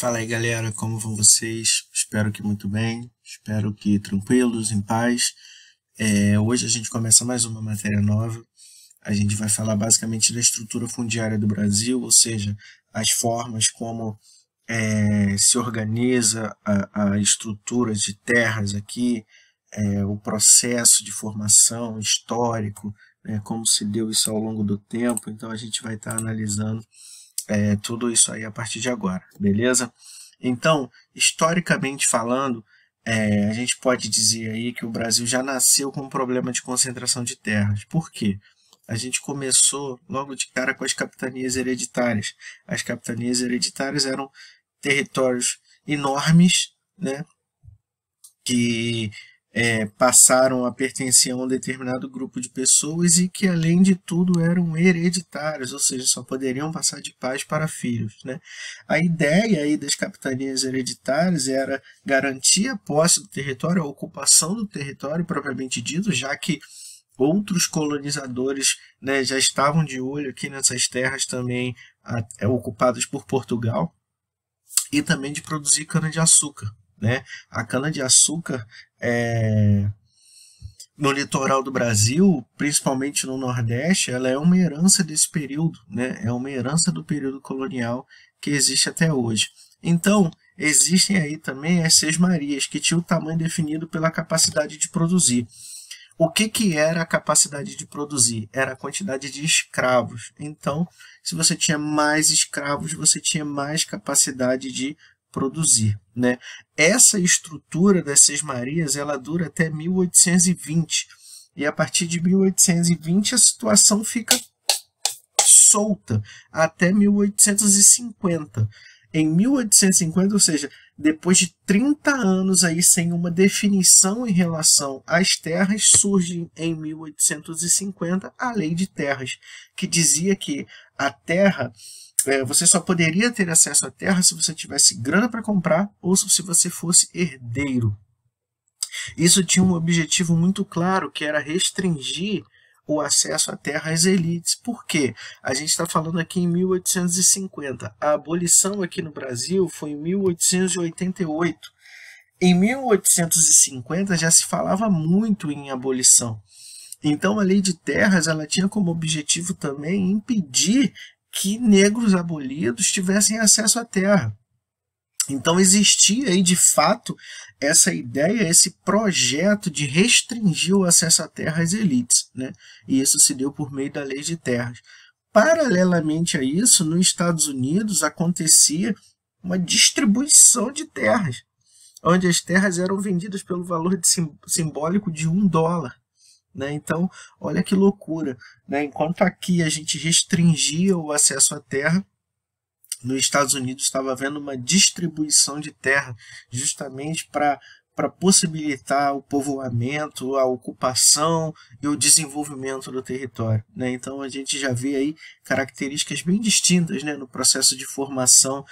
Fala aí, galera, como vão vocês? Espero que muito bem, espero que tranquilos, em paz. Hoje a gente começa mais uma matéria nova. A gente vai falar basicamente da estrutura fundiária do Brasil, ou seja, as formas como se organiza a estrutura de terras aqui, o processo de formação histórico, né, como se deu isso ao longo do tempo. Então a gente vai estar analisando tudo isso aí a partir de agora, beleza? Então, historicamente falando, a gente pode dizer aí que o Brasil já nasceu com um problema de concentração de terras. Por quê? A gente começou logo de cara com as capitanias hereditárias. As capitanias hereditárias eram territórios enormes, né, que passaram a pertencer a um determinado grupo de pessoas e que, além de tudo, eram hereditários, ou seja, só poderiam passar de pais para filhos, né? A ideia aí das capitanias hereditárias era garantir a posse do território, a ocupação do território propriamente dito, já que outros colonizadores, né, já estavam de olho aqui nessas terras também ocupadas por Portugal, e também de produzir cana-de-açúcar, né? A cana-de-açúcar no litoral do Brasil, principalmente no Nordeste, ela é uma herança desse período, né? É uma herança do período colonial que existe até hoje. Então, existem aí também as sesmarias, que tinham o tamanho definido pela capacidade de produzir. O que era a capacidade de produzir? Era a quantidade de escravos. Então, se você tinha mais escravos, você tinha mais capacidade de produzir, né? Essa estrutura das sesmarias, ela dura até 1820. E a partir de 1820 a situação fica solta até 1850. Em 1850, ou seja, depois de 30 anos aí sem uma definição em relação às terras, surge em 1850 a Lei de Terras, que dizia que a terra, você só poderia ter acesso à terra se você tivesse grana para comprar ou se você fosse herdeiro. Isso tinha um objetivo muito claro, que era restringir o acesso à terra às elites. Por quê? A gente está falando aqui em 1850. A abolição aqui no Brasil foi em 1888. Em 1850 já se falava muito em abolição. Então a Lei de Terras ela tinha como objetivo também impedir que negros abolidos tivessem acesso à terra. Então existia aí de fato essa ideia, esse projeto de restringir o acesso à terra às elites, né? E isso se deu por meio da Lei de Terras. Paralelamente a isso, nos Estados Unidos acontecia uma distribuição de terras, onde as terras eram vendidas pelo valor simbólico de $1. Né? Então, olha que loucura. Né? Enquanto aqui a gente restringia o acesso à terra, nos Estados Unidos estava havendo uma distribuição de terra justamente para possibilitar o povoamento, a ocupação e o desenvolvimento do território. Né? Então a gente já vê aí características bem distintas, né, no processo de formação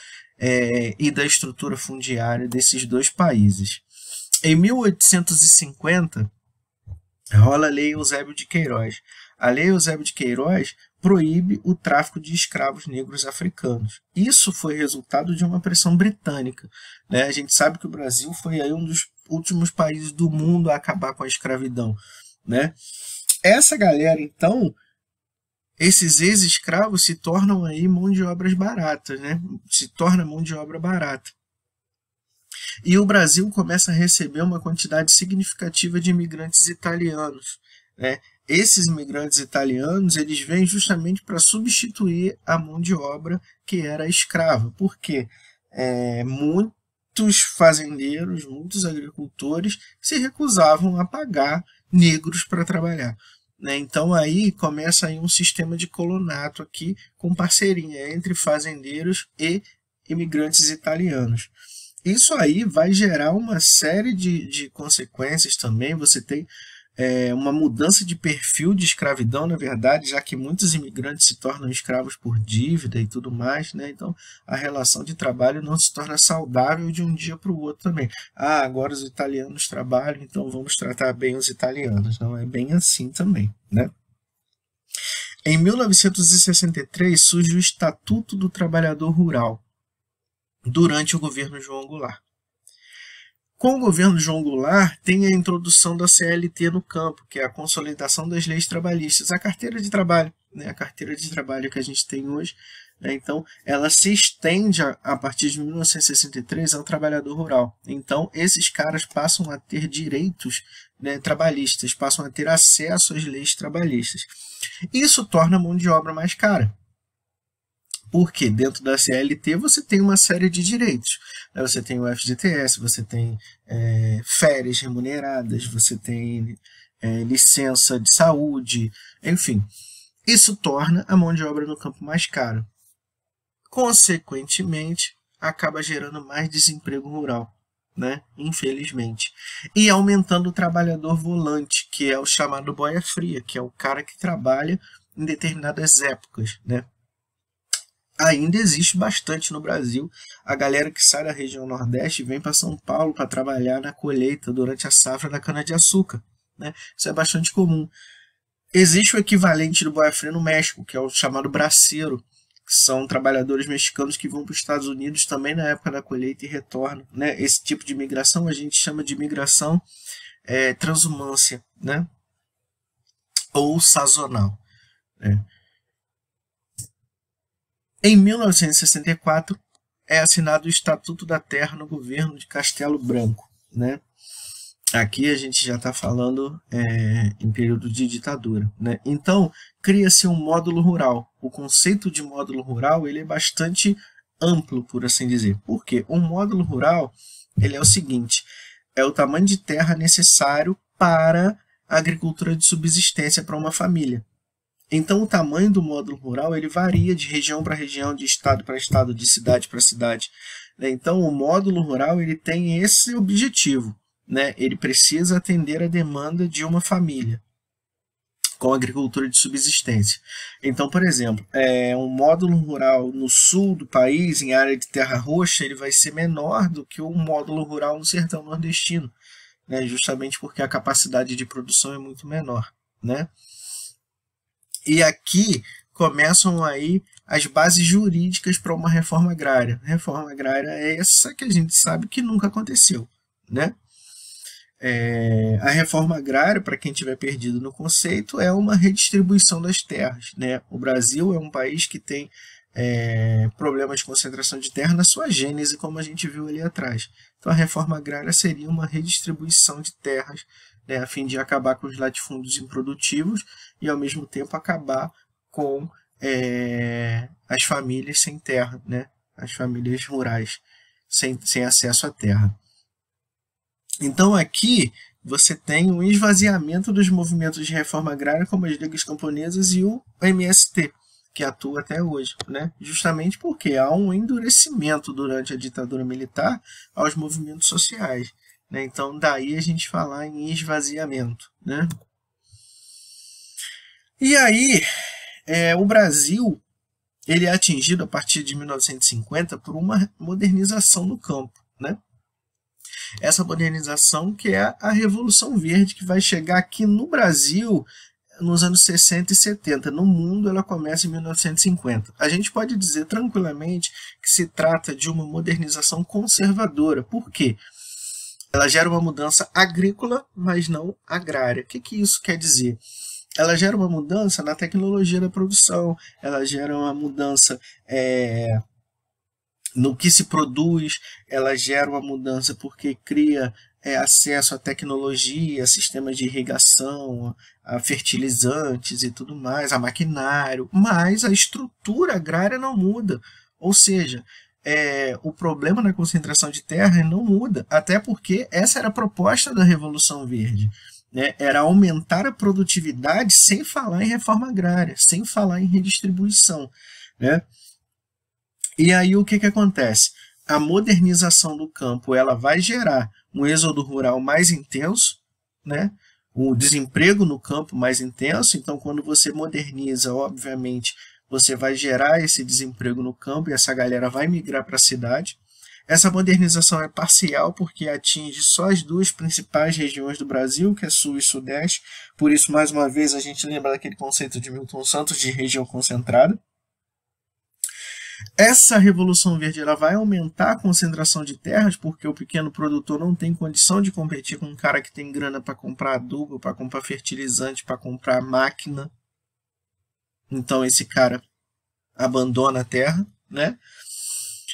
e da estrutura fundiária desses dois países. Em 1850, rola a Lei Eusébio de Queiroz. A Lei Eusébio de Queiroz proíbe o tráfico de escravos negros africanos. Isso foi resultado de uma pressão britânica. Né? A gente sabe que o Brasil foi aí um dos últimos países do mundo a acabar com a escravidão. Né? Essa galera, então, esses ex-escravos se tornam aí mão de obras baratas, né? Se torna mão de obra barata. E o Brasil começa a receber uma quantidade significativa de imigrantes italianos. Né? Esses imigrantes italianos eles vêm justamente para substituir a mão de obra que era escrava. Por quê? Muitos fazendeiros, muitos agricultores se recusavam a pagar negros para trabalhar. Né? Então aí começa aí um sistema de colonato aqui com parceria entre fazendeiros e imigrantes italianos. Isso aí vai gerar uma série de consequências também. Você tem uma mudança de perfil de escravidão, na verdade, já que muitos imigrantes se tornam escravos por dívida e tudo mais, né? Então a relação de trabalho não se torna saudável de um dia para o outro também. Ah, agora os italianos trabalham, então vamos tratar bem os italianos. Não é bem assim também, né? Em 1963 surge o Estatuto do Trabalhador Rural. durante o governo João Goulart. Com o governo João Goulart, tem a introdução da CLT no campo, que é a consolidação das leis trabalhistas, a carteira de trabalho, né, a carteira de trabalho que a gente tem hoje. Né, então, ela se estende a partir de 1963 ao trabalhador rural. Então, esses caras passam a ter direitos, né, trabalhistas, passam a ter acesso às leis trabalhistas. Isso torna a mão de obra mais cara. Porque dentro da CLT você tem uma série de direitos. Você tem o FGTS, você tem férias remuneradas, você tem licença de saúde, enfim. Isso torna a mão de obra no campo mais cara. Consequentemente, acaba gerando mais desemprego rural, né? Infelizmente. E aumentando o trabalhador volante, que é o chamado boia fria, que é o cara que trabalha em determinadas épocas, né? Ainda existe bastante no Brasil a galera que sai da região Nordeste e vem para São Paulo para trabalhar na colheita durante a safra da cana-de-açúcar. Né? Isso é bastante comum. Existe o equivalente do boia fria no México, que é o chamado braceiro, que são trabalhadores mexicanos que vão para os Estados Unidos também na época da colheita e retornam. Né? Esse tipo de migração a gente chama de migração transumância, né? Ou sazonal. Né? Em 1964, é assinado o Estatuto da Terra no governo de Castelo Branco. Né? Aqui a gente já está falando em período de ditadura. Né? Então, cria-se um módulo rural. O conceito de módulo rural ele é bastante amplo, por assim dizer. Por quê? Um módulo rural ele é o seguinte, é o tamanho de terra necessário para a agricultura de subsistência para uma família. Então, o tamanho do módulo rural ele varia de região para região, de estado para estado, de cidade para cidade. Então, o módulo rural ele tem esse objetivo. Né? Ele precisa atender a demanda de uma família com agricultura de subsistência. Então, por exemplo, um módulo rural no sul do país, em área de terra roxa, ele vai ser menor do que um módulo rural no sertão nordestino, né? Justamente porque a capacidade de produção é muito menor. Né? E aqui começam aí as bases jurídicas para uma reforma agrária. Reforma agrária é essa que a gente sabe que nunca aconteceu. Né? A reforma agrária, para quem estiver perdido no conceito, é uma redistribuição das terras. Né? O Brasil é um país que tem problemas de concentração de terra na sua gênese, como a gente viu ali atrás. Então, a reforma agrária seria uma redistribuição de terras, né, a fim de acabar com os latifúndios improdutivos e, ao mesmo tempo, acabar com as famílias sem terra, né? As famílias rurais, sem acesso à terra. Então, aqui você tem um esvaziamento dos movimentos de reforma agrária, como as ligas camponesas e o MST, que atua até hoje, né? Justamente porque há um endurecimento durante a ditadura militar aos movimentos sociais. Né? Então, daí a gente falar em esvaziamento. Né? E aí, o Brasil ele é atingido a partir de 1950 por uma modernização no campo. Né? Essa modernização que é a Revolução Verde, que vai chegar aqui no Brasil nos anos 60 e 70. No mundo, ela começa em 1950. A gente pode dizer tranquilamente que se trata de uma modernização conservadora. Por quê? Ela gera uma mudança agrícola, mas não agrária. O que isso quer dizer? Ela gera uma mudança na tecnologia da produção, ela gera uma mudança no que se produz, ela gera uma mudança porque cria acesso à tecnologia, a sistemas de irrigação, a fertilizantes e tudo mais, a maquinário, mas a estrutura agrária não muda. Ou seja, o problema da concentração de terra não muda, até porque essa era a proposta da Revolução Verde. Né? Era aumentar a produtividade sem falar em reforma agrária, sem falar em redistribuição. Né? E aí o que acontece? A modernização do campo ela vai gerar um êxodo rural mais intenso, né? O desemprego no campo mais intenso. Então, quando você moderniza, obviamente, você vai gerar esse desemprego no campo e essa galera vai migrar para a cidade. Essa modernização é parcial porque atinge só as duas principais regiões do Brasil, que é Sul e Sudeste. Por isso, mais uma vez, a gente lembra daquele conceito de Milton Santos de região concentrada. Essa Revolução Verde ela vai aumentar a concentração de terras, porque o pequeno produtor não tem condição de competir com um cara que tem grana para comprar adubo, para comprar fertilizante, para comprar máquina. Então esse cara abandona a terra, né?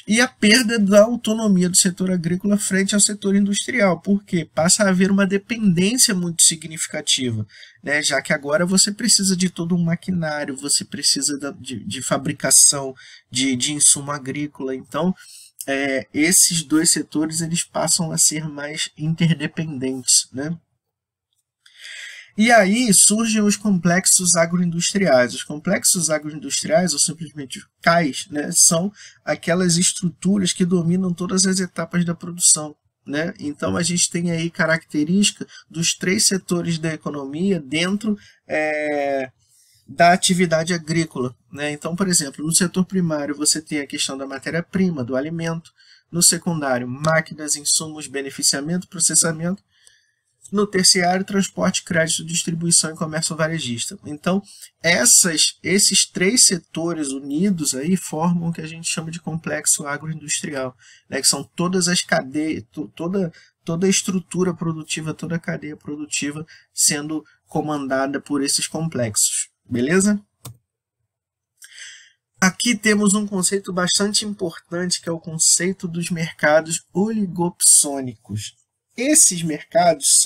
E a perda da autonomia do setor agrícola frente ao setor industrial, porque passa a haver uma dependência muito significativa, né? Já que agora você precisa de todo um maquinário, você precisa de fabricação de insumo agrícola. Então, esses dois setores eles passam a ser mais interdependentes, né? E aí surgem os complexos agroindustriais. Os complexos agroindustriais, ou simplesmente CAIs, né, são aquelas estruturas que dominam todas as etapas da produção, né? Então a gente tem aí característica dos três setores da economia dentro da atividade agrícola, né? Então, por exemplo, no setor primário você tem a questão da matéria-prima, do alimento. No secundário, máquinas, insumos, beneficiamento, processamento. No terciário, transporte, crédito, distribuição e comércio varejista. Então, esses três setores unidos aí formam o que a gente chama de complexo agroindustrial, né? Que são todas as cadeias, toda a estrutura produtiva, toda a cadeia produtiva sendo comandada por esses complexos. Beleza? Aqui temos um conceito bastante importante, que é o conceito dos mercados oligopsônicos. Esses mercados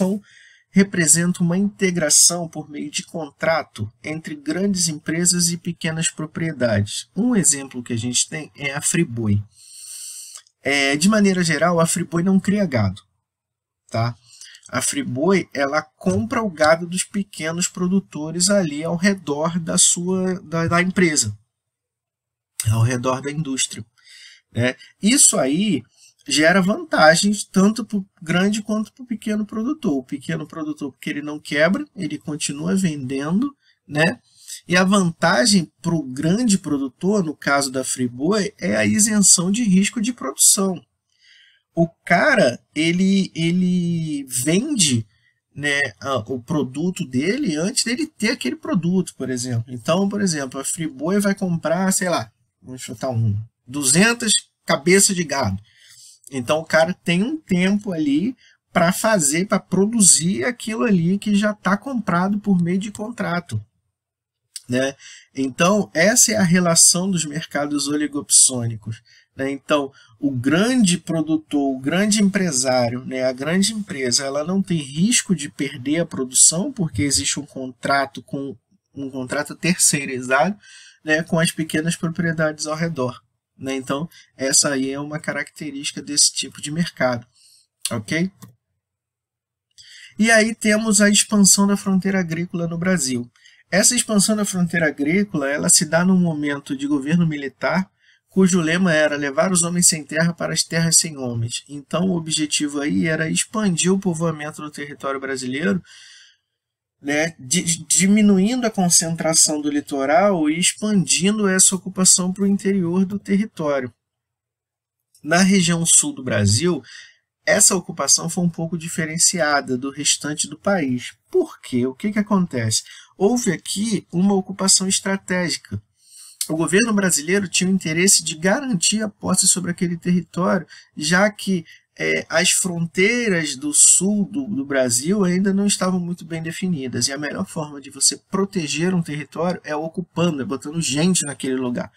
representam uma integração por meio de contrato entre grandes empresas e pequenas propriedades. Um exemplo que a gente tem é a Friboi. De maneira geral, a Friboi não cria gado, tá? A Friboi ela compra o gado dos pequenos produtores ali ao redor da empresa, ao redor da indústria, né? Isso aí gera vantagens tanto para o grande quanto para o pequeno produtor. O pequeno produtor, porque ele não quebra, ele continua vendendo, né? E a vantagem para o grande produtor, no caso da Friboi, é a isenção de risco de produção. O cara, ele vende, né, o produto dele antes dele ter aquele produto, por exemplo. Então, por exemplo, a Friboi vai comprar, sei lá, vamos chutar 200 cabeças de gado. Então o cara tem um tempo ali para produzir aquilo ali que já está comprado por meio de contrato, né? Então essa é a relação dos mercados oligopsônicos, né? Então o grande produtor, o grande empresário, né, a grande empresa, ela não tem risco de perder a produção porque existe um contrato terceirizado, né, com as pequenas propriedades ao redor. Então, essa aí é uma característica desse tipo de mercado, ok? E aí temos a expansão da fronteira agrícola no Brasil. Essa expansão da fronteira agrícola, ela se dá num momento de governo militar, cujo lema era levar os homens sem terra para as terras sem homens. Então, o objetivo aí era expandir o povoamento do território brasileiro, né, diminuindo a concentração do litoral e expandindo essa ocupação para o interior do território. Na região sul do Brasil, essa ocupação foi um pouco diferenciada do restante do país. Por quê? O que acontece? Houve aqui uma ocupação estratégica. O governo brasileiro tinha o interesse de garantir a posse sobre aquele território, já que as fronteiras do sul do Brasil ainda não estavam muito bem definidas. E a melhor forma de você proteger um território é ocupando, é botando gente naquele lugar,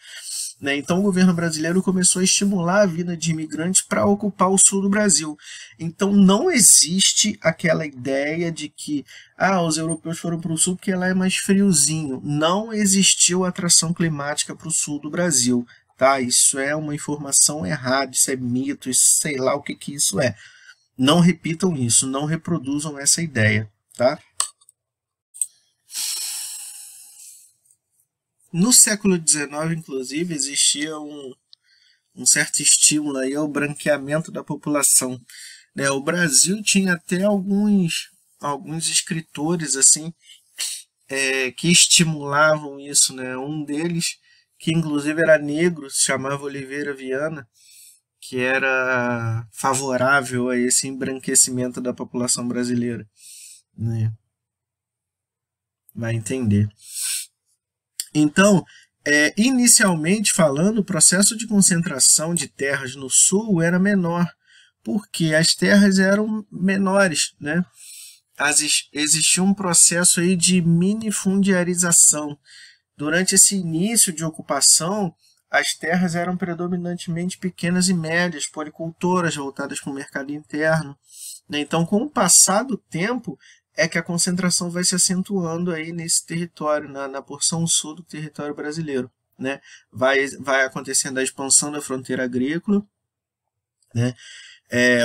né? Então o governo brasileiro começou a estimular a vinda de imigrantes para ocupar o sul do Brasil. Então não existe aquela ideia de que os europeus foram para o sul porque lá é mais friozinho. Não existiu atração climática para o sul do Brasil. Tá? Isso é uma informação errada, isso é mito, isso, sei lá o que isso é. Não repitam isso, não reproduzam essa ideia. Tá? No século XIX, inclusive, existia um certo estímulo aí ao branqueamento da população, né? O Brasil tinha até alguns escritores assim, que estimulavam isso, né? Um deles, que inclusive era negro, se chamava Oliveira Viana, que era favorável a esse embranquecimento da população brasileira, né? Vai entender. Então, Inicialmente falando, o processo de concentração de terras no sul era menor, porque as terras eram menores, né? Existia um processo aí de minifundiarização. Durante esse início de ocupação, as terras eram predominantemente pequenas e médias, policultoras voltadas para o mercado interno, né? Então, com o passar do tempo, é que a concentração vai se acentuando aí nesse território, na porção sul do território brasileiro, né? Vai acontecendo a expansão da fronteira agrícola, né?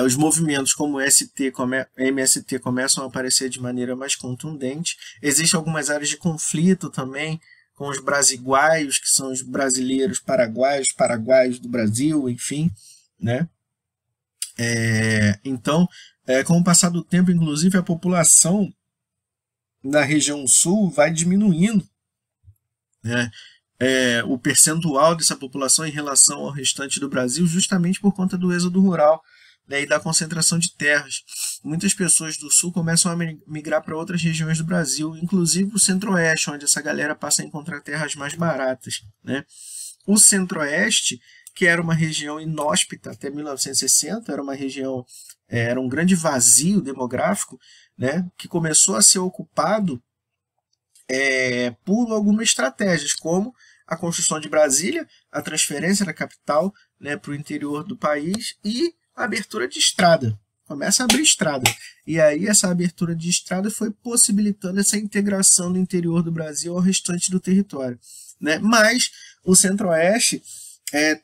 Os movimentos como MST começam a aparecer de maneira mais contundente. Existem algumas áreas de conflito também com os brasiguaios, que são os brasileiros paraguaios do Brasil, enfim, né? Então, com o passar do tempo, inclusive, a população na região sul vai diminuindo, né? O percentual dessa população em relação ao restante do Brasil, justamente por conta do êxodo rural, né, e da concentração de terras. Muitas pessoas do sul começam a migrar para outras regiões do Brasil, inclusive o centro-oeste, onde essa galera passa a encontrar terras mais baratas, né? O centro-oeste, que era uma região inóspita até 1960, era um grande vazio demográfico, né, que começou a ser ocupado por algumas estratégias, como a construção de Brasília, a transferência da capital, né, para o interior do país e a abertura de estrada. Começa a abrir estrada. E aí essa abertura de estrada foi possibilitando essa integração do interior do Brasil ao restante do território, né? Mas o centro-oeste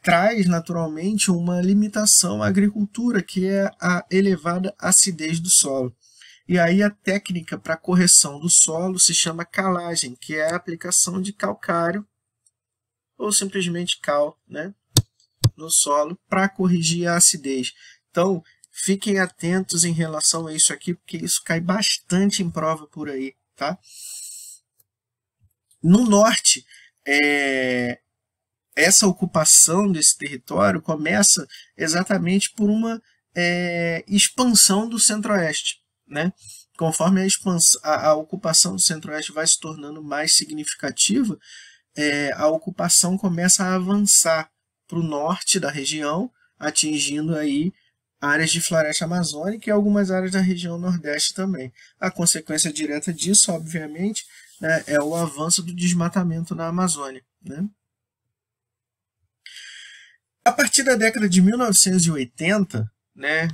traz naturalmente uma limitação à agricultura, que é a elevada acidez do solo. E aí a técnica para correção do solo se chama calagem, que é a aplicação de calcário ou simplesmente cal, né, no solo para corrigir a acidez. Então, fiquem atentos em relação a isso aqui, porque isso cai bastante em prova por aí, tá? No norte, essa ocupação desse território começa exatamente por uma expansão do centro-oeste, né? Conforme a ocupação do centro-oeste vai se tornando mais significativa, a ocupação começa a avançar para o norte da região, atingindo aí áreas de floresta amazônica e algumas áreas da região nordeste também. A consequência direta disso, obviamente, né, é o avanço do desmatamento na Amazônia, né? A partir da década de 1980, né,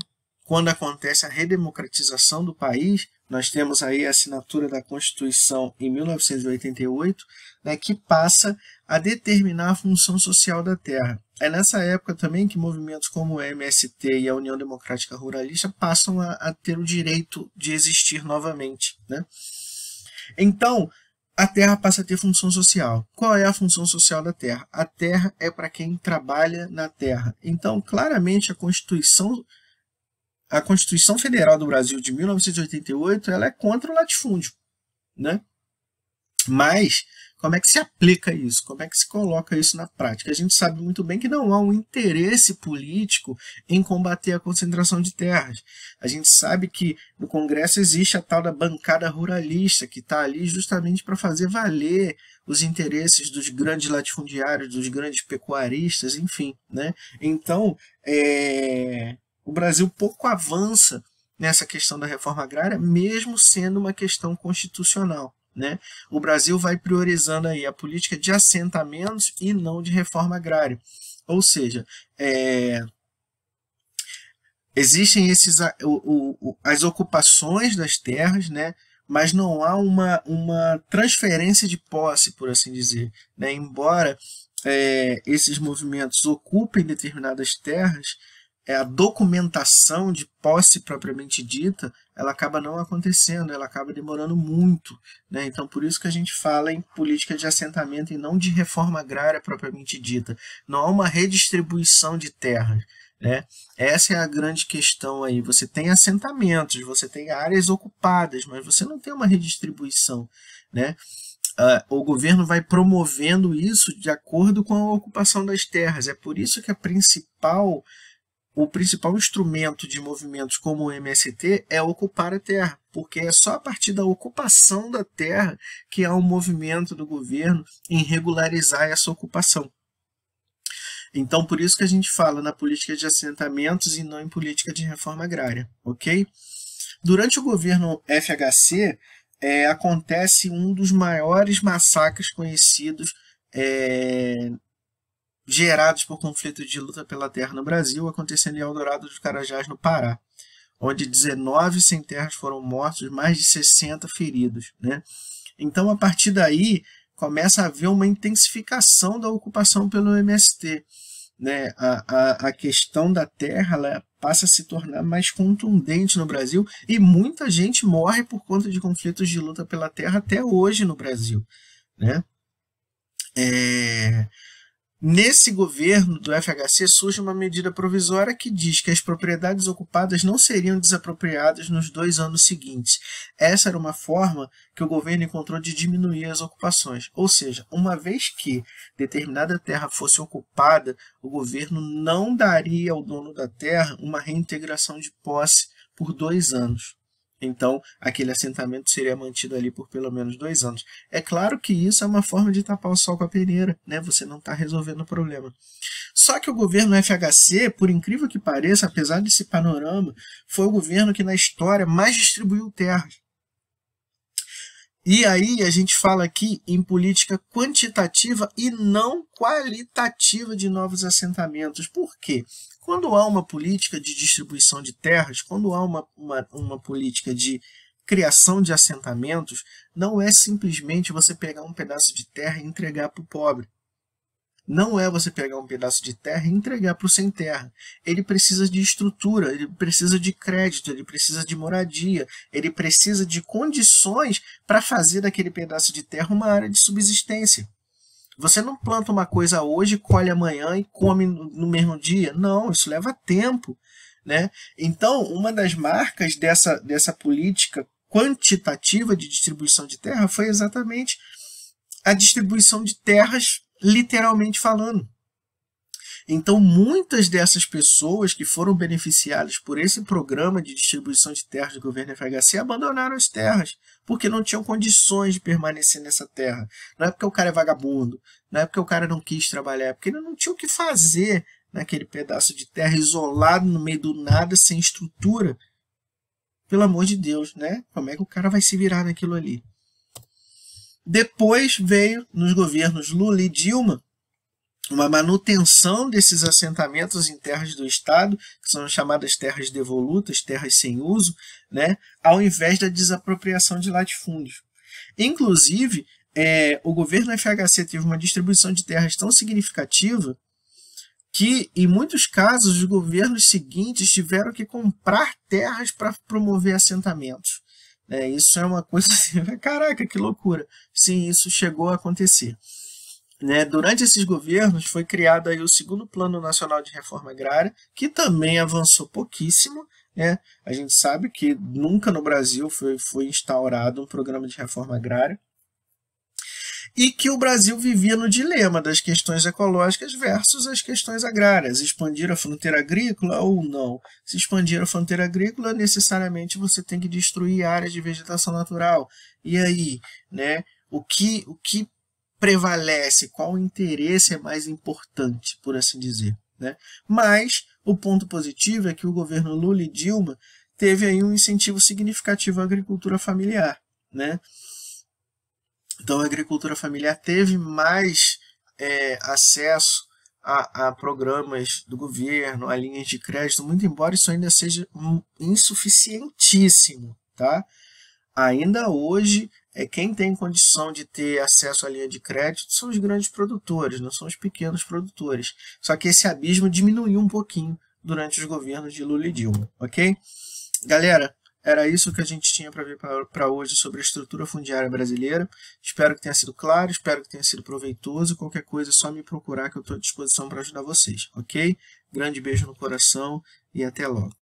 quando acontece a redemocratização do país, nós temos aí a assinatura da Constituição em 1988, né, que passa a determinar a função social da terra. É nessa época também que movimentos como o MST e a União Democrática Ruralista passam a ter o direito de existir novamente, né? Então, a terra passa a ter função social. Qual é a função social da terra? A terra é para quem trabalha na terra. Então, claramente, a Constituição Federal do Brasil de 1988 ela é contra o latifúndio, né? Mas como é que se aplica isso? Como é que se coloca isso na prática? A gente sabe muito bem que não há um interesse político em combater a concentração de terras. A gente sabe que no Congresso existe a tal da bancada ruralista, que está ali justamente para fazer valer os interesses dos grandes latifundiários, dos grandes pecuaristas, enfim, né? Então, o Brasil pouco avança nessa questão da reforma agrária, mesmo sendo uma questão constitucional, né? O Brasil vai priorizando aí a política de assentamentos e não de reforma agrária. Ou seja, existem as ocupações das terras, né? Mas não há uma transferência de posse, por assim dizer, né? Embora esses movimentos ocupem determinadas terras, a documentação de posse propriamente dita, ela acaba não acontecendo, ela acaba demorando muito, né? Então, por isso que a gente fala em política de assentamento e não de reforma agrária propriamente dita. Não há uma redistribuição de terras, né? Essa é a grande questão aí. Você tem assentamentos, você tem áreas ocupadas, mas você não tem uma redistribuição, né? O governo vai promovendo isso de acordo com a ocupação das terras. É por isso que o principal instrumento de movimentos como o MST é ocupar a terra, porque é só a partir da ocupação da terra que há um movimento do governo em regularizar essa ocupação. Então, por isso que a gente fala na política de assentamentos e não em política de reforma agrária, ok? Durante o governo FHC, acontece um dos maiores massacres conhecidos gerados por conflitos de luta pela terra no Brasil, acontecendo em Eldorado dos Carajás, no Pará, onde 19 sem-terras foram mortos, mais de 60 feridos, né? Então, a partir daí, começa a haver uma intensificação da ocupação pelo MST, né? A questão da terra, ela passa a se tornar mais contundente no Brasil e muita gente morre por conta de conflitos de luta pela terra até hoje no Brasil, né? Nesse governo do FHC surge uma medida provisória que diz que as propriedades ocupadas não seriam desapropriadas nos 2 anos seguintes. Essa era uma forma que o governo encontrou de diminuir as ocupações. Ou seja, uma vez que determinada terra fosse ocupada, o governo não daria ao dono da terra uma reintegração de posse por 2 anos. Então, aquele assentamento seria mantido ali por pelo menos 2 anos. É claro que isso é uma forma de tapar o sol com a peneira, né? Você não está resolvendo o problema. Só que o governo FHC, por incrível que pareça, apesar desse panorama, foi o governo que na história mais distribuiu terras. E aí a gente fala aqui em política quantitativa e não qualitativa de novos assentamentos. Por quê? Quando há uma política de distribuição de terras, quando há uma política de criação de assentamentos, não é simplesmente você pegar um pedaço de terra e entregar para o pobre. Não é você pegar um pedaço de terra e entregar para o sem terra. Ele precisa de estrutura, ele precisa de crédito, ele precisa de moradia, ele precisa de condições para fazer daquele pedaço de terra uma área de subsistência. Você não planta uma coisa hoje, colhe amanhã e come no mesmo dia. Não, isso leva tempo, né? Então, uma das marcas dessa política quantitativa de distribuição de terra foi exatamente a distribuição de terras, literalmente falando. Então, muitas dessas pessoas que foram beneficiadas por esse programa de distribuição de terras do governo FHC abandonaram as terras, porque não tinham condições de permanecer nessa terra. Não é porque o cara é vagabundo, não é porque o cara não quis trabalhar, é porque ele não tinha o que fazer naquele pedaço de terra isolado no meio do nada, sem estrutura. Pelo amor de Deus, né? Como é que o cara vai se virar naquilo ali? Depois veio, nos governos Lula e Dilma, uma manutenção desses assentamentos em terras do Estado, que são chamadas terras devolutas, terras sem uso, né, ao invés da desapropriação de latifúndios. Inclusive, o governo FHC teve uma distribuição de terras tão significativa que, em muitos casos, os governos seguintes tiveram que comprar terras para promover assentamentos. Isso é uma coisa assim, caraca, que loucura. Sim, isso chegou a acontecer. Durante esses governos foi criado aí o segundo Plano Nacional de Reforma Agrária, que também avançou pouquíssimo. A gente sabe que nunca no Brasil foi instaurado um programa de reforma agrária e que o Brasil vivia no dilema das questões ecológicas versus as questões agrárias. Expandir a fronteira agrícola ou não? Se expandir a fronteira agrícola, necessariamente você tem que destruir áreas de vegetação natural. E aí, o que prevalece, qual interesse é mais importante, por assim dizer, Mas o ponto positivo é que o governo Lula e Dilma teve aí um incentivo significativo à agricultura familiar, Então a agricultura familiar teve mais acesso a programas do governo, a linhas de crédito, muito embora isso ainda seja insuficientíssimo, tá? Ainda hoje, quem tem condição de ter acesso à linha de crédito são os grandes produtores, não são os pequenos produtores. Só que esse abismo diminuiu um pouquinho durante os governos de Lula e Dilma, ok? Galera, era isso que a gente tinha para ver para hoje sobre a estrutura fundiária brasileira. Espero que tenha sido claro, espero que tenha sido proveitoso. Qualquer coisa é só me procurar que eu estou à disposição para ajudar vocês, ok? Grande beijo no coração e até logo.